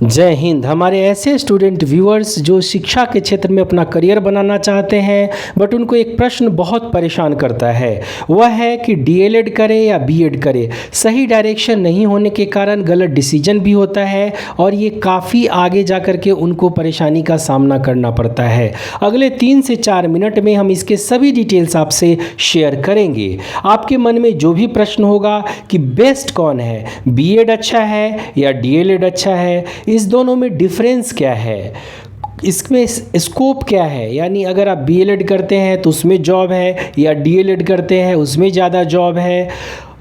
जय हिंद। हमारे ऐसे स्टूडेंट व्यूअर्स जो शिक्षा के क्षेत्र में अपना करियर बनाना चाहते हैं, बट उनको एक प्रश्न बहुत परेशान करता है, वह है कि डीएलएड करें या बीएड करें। सही डायरेक्शन नहीं होने के कारण गलत डिसीजन भी होता है और ये काफ़ी आगे जा कर के उनको परेशानी का सामना करना पड़ता है। अगले 3 से 4 मिनट में हम इसके सभी डिटेल्स आपसे शेयर करेंगे। आपके मन में जो भी प्रश्न होगा कि बेस्ट कौन है, बीएड अच्छा है या डीएलएड अच्छा है, इस दोनों में डिफरेंस क्या है, इसमें स्कोप क्या है, यानी अगर आप बीएलएड करते हैं तो उसमें जॉब है या डीएलएड करते हैं उसमें ज़्यादा जॉब है,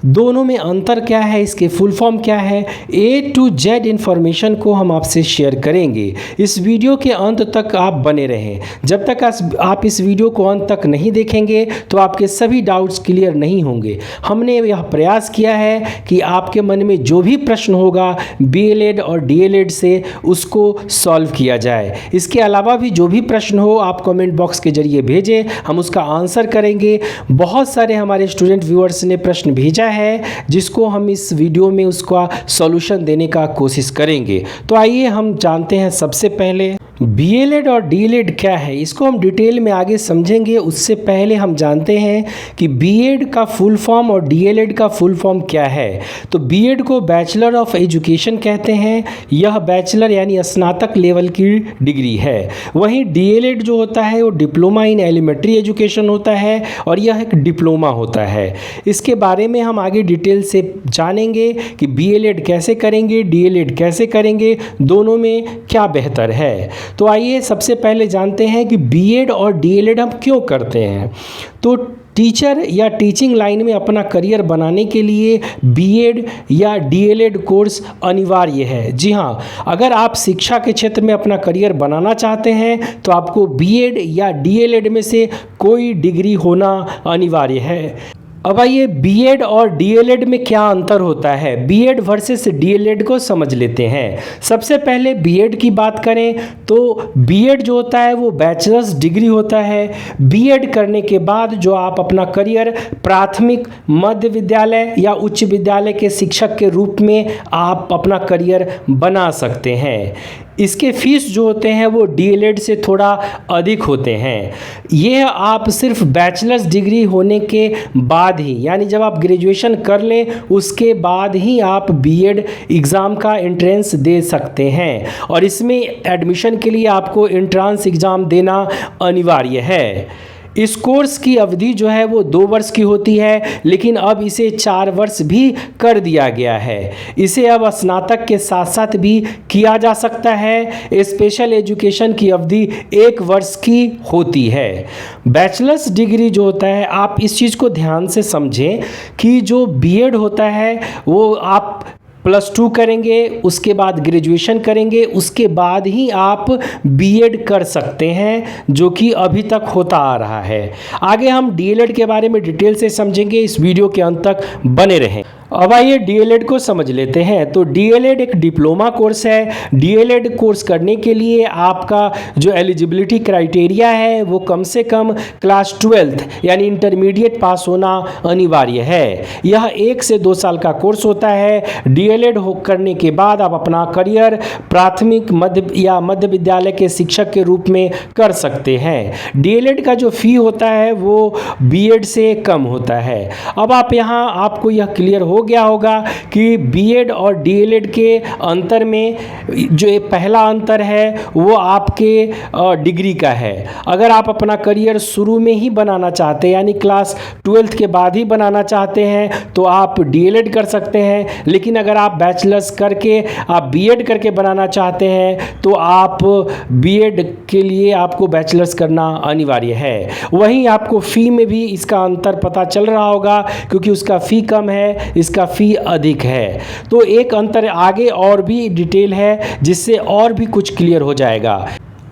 दोनों में अंतर क्या है, इसके फुल फॉर्म क्या है, A to Z इन्फॉर्मेशन को हम आपसे शेयर करेंगे। इस वीडियो के अंत तक आप बने रहें। जब तक आप इस वीडियो को अंत तक नहीं देखेंगे तो आपके सभी डाउट्स क्लियर नहीं होंगे। हमने यह प्रयास किया है कि आपके मन में जो भी प्रश्न होगा बीएलएड और डीएलएड से उसको सॉल्व किया जाए। इसके अलावा भी जो भी प्रश्न हो आप कमेंट बॉक्स के जरिए भेजें, हम उसका आंसर करेंगे। बहुत सारे हमारे स्टूडेंट व्यूअर्स ने प्रश्न भेजा है जिसको हम इस वीडियो में उसका सॉल्यूशन देने का कोशिश करेंगे। तो आइए हम जानते हैं सबसे पहले बीएलएड और डीएलएड क्या है। इसको हम डिटेल में आगे समझेंगे, उससे पहले हम जानते हैं कि बीएड का फुल फॉर्म और डीएलएड का फुल फॉर्म क्या है। तो बीएड को बैचलर ऑफ एजुकेशन कहते हैं, यह बैचलर यानी स्नातक लेवल की डिग्री है। वहीं डीएलएड जो होता है वो डिप्लोमा इन एलिमेंट्री एजुकेशन होता है और यह एक डिप्लोमा होता है। इसके बारे में हम आगे डिटेल से जानेंगे कि बीएलएड कैसे करेंगे, डीएलएड कैसे करेंगे, दोनों में क्या बेहतर है। तो आइए सबसे पहले जानते हैं कि बीएड और डीएलएड हम क्यों करते हैं। तो टीचर या टीचिंग लाइन में अपना करियर बनाने के लिए बीएड या डीएलएड कोर्स अनिवार्य है। जी हाँ, अगर आप शिक्षा के क्षेत्र में अपना करियर बनाना चाहते हैं तो आपको बीएड या डीएलएड में से कोई डिग्री होना अनिवार्य है। अब आइए बीएड और डीएलएड में क्या अंतर होता है, बीएड वर्सेस डीएलएड को समझ लेते हैं। सबसे पहले बीएड की बात करें तो बीएड जो होता है वो बैचलर्स डिग्री होता है। बीएड करने के बाद जो आप अपना करियर प्राथमिक, मध्य विद्यालय या उच्च विद्यालय के शिक्षक के रूप में आप अपना करियर बना सकते हैं। इसके फीस जो होते हैं वो डीएलएड से थोड़ा अधिक होते हैं। ये आप सिर्फ बैचलर्स डिग्री होने के बाद ही, यानी जब आप ग्रेजुएशन कर लें उसके बाद ही आप बीएड एग्ज़ाम का एंट्रेंस दे सकते हैं और इसमें एडमिशन के लिए आपको एंट्रेंस एग्ज़ाम देना अनिवार्य है। इस कोर्स की अवधि जो है वो 2 वर्ष की होती है, लेकिन अब इसे 4 वर्ष भी कर दिया गया है। इसे अब स्नातक के साथ साथ भी किया जा सकता है। स्पेशल एजुकेशन की अवधि 1 वर्ष की होती है। बैचलर्स डिग्री जो होता है, आप इस चीज़ को ध्यान से समझें कि जो बीएड होता है वो आप +2 करेंगे, उसके बाद ग्रेजुएशन करेंगे, उसके बाद ही आप बीएड कर सकते हैं, जो कि अभी तक होता आ रहा है। आगे हम डीएलएड के बारे में डिटेल से समझेंगे, इस वीडियो के अंत तक बने रहें। अब आइए डीएलएड को समझ लेते हैं। तो डीएलएड एक डिप्लोमा कोर्स है। डीएलएड कोर्स करने के लिए आपका जो एलिजिबिलिटी क्राइटेरिया है वो कम से कम क्लास 12th यानी इंटरमीडिएट पास होना अनिवार्य है। यह 1 से 2 साल का कोर्स होता है। डीएलएड करने के बाद आप अपना करियर प्राथमिक, मध्य विद्यालय के शिक्षक के रूप में कर सकते हैं। डीएलएड का जो फ़ी होता है वो बीएड से कम होता है। अब आप यहाँ आपको यह क्लियर हो गया होगा कि बीएड और डीएलएड के अंतर में जो पहला अंतर है वो आपके डिग्री का है। अगर आप अपना करियर शुरू में ही बनाना चाहते हैं, यानी क्लास 12th के बाद ही बनाना चाहते हैं, तो आप डीएलएड कर सकते हैं। लेकिन अगर आप बैचलर्स करके आप बीएड करके बनाना चाहते हैं तो आप बीएड के लिए आपको बैचलर्स करना अनिवार्य है। वहीं आपको फ़ी में भी इसका अंतर पता चल रहा होगा, क्योंकि उसका फ़ी कम है, इसका फ़ी अधिक है। तो एक अंतर आगे और भी डिटेल है जिससे और भी कुछ क्लियर हो जाएगा।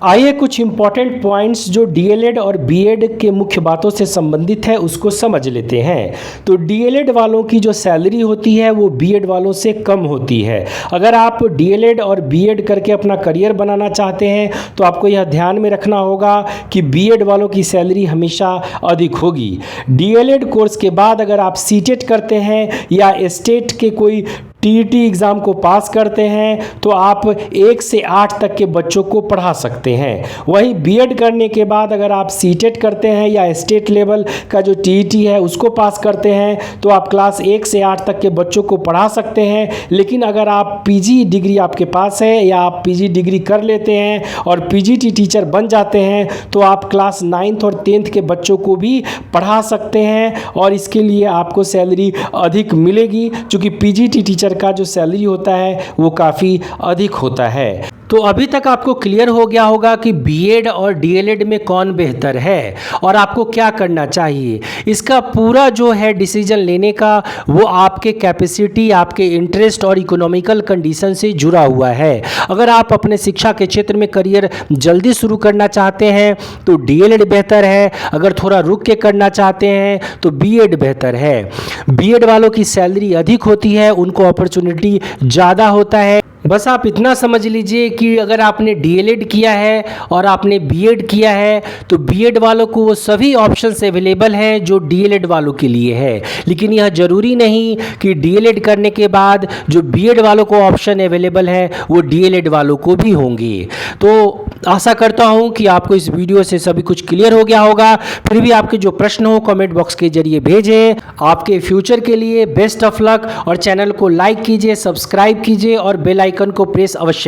आइए कुछ इंपॉर्टेंट पॉइंट्स जो डीएलएड और बीएड के मुख्य बातों से संबंधित है उसको समझ लेते हैं। तो डीएलएड वालों की जो सैलरी होती है वो बीएड वालों से कम होती है। अगर आप डीएलएड और बीएड करके अपना करियर बनाना चाहते हैं तो आपको यह ध्यान में रखना होगा कि बीएड वालों की सैलरी हमेशा अधिक होगी। डीएलएड कोर्स के बाद अगर आप सीटेट करते हैं या स्टेट के कोई टीईटी एग्ज़ाम को पास करते हैं तो आप 1 से 8 तक के बच्चों को पढ़ा सकते हैं। वहीं बीएड करने के बाद अगर आप सीटेट करते हैं या स्टेट लेवल का जो टीईटी है उसको पास करते हैं तो आप क्लास 1 से 8 तक के बच्चों को पढ़ा सकते हैं। लेकिन अगर आप पीजी डिग्री आपके पास है या आप पीजी डिग्री कर लेते हैं और पीजीटी टीचर बन जाते हैं तो आप क्लास 9th और 10th के बच्चों को भी पढ़ा सकते हैं और इसके लिए आपको सैलरी अधिक मिलेगी, क्योंकि पीजीटी टीचर का जो सैलरी होता है वो काफ़ी अधिक होता है। तो अभी तक आपको क्लियर हो गया होगा कि बीएड और डीएलएड में कौन बेहतर है और आपको क्या करना चाहिए। इसका पूरा जो है डिसीजन लेने का वो आपके कैपेसिटी, आपके इंटरेस्ट और इकोनॉमिकल कंडीशन से जुड़ा हुआ है। अगर आप अपने शिक्षा के क्षेत्र में करियर जल्दी शुरू करना चाहते हैं तो डीएलएड बेहतर है, अगर थोड़ा रुक के करना चाहते हैं तो बीएड बेहतर है। बीएड वालों की सैलरी अधिक होती है, उनको अपॉर्चुनिटी ज़्यादा होता है। बस आप इतना समझ लीजिए कि अगर आपने डीएलएड किया है और आपने बीएड किया है तो बीएड वालों को वो सभी ऑप्शंस अवेलेबल हैं जो डीएलएड वालों के लिए है। लेकिन यह ज़रूरी नहीं कि डीएलएड करने के बाद जो बीएड वालों को ऑप्शन अवेलेबल है वो डीएलएड वालों को भी होंगे। तो आशा करता हूँ कि आपको इस वीडियो से सभी कुछ क्लियर हो गया होगा। फिर भी आपके जो प्रश्न हो कमेंट बॉक्स के जरिए भेजें। आपके फ्यूचर के लिए बेस्ट ऑफ लक और चैनल को लाइक कीजिए, सब्सक्राइब कीजिए और बेल आइकन को प्रेस अवश्य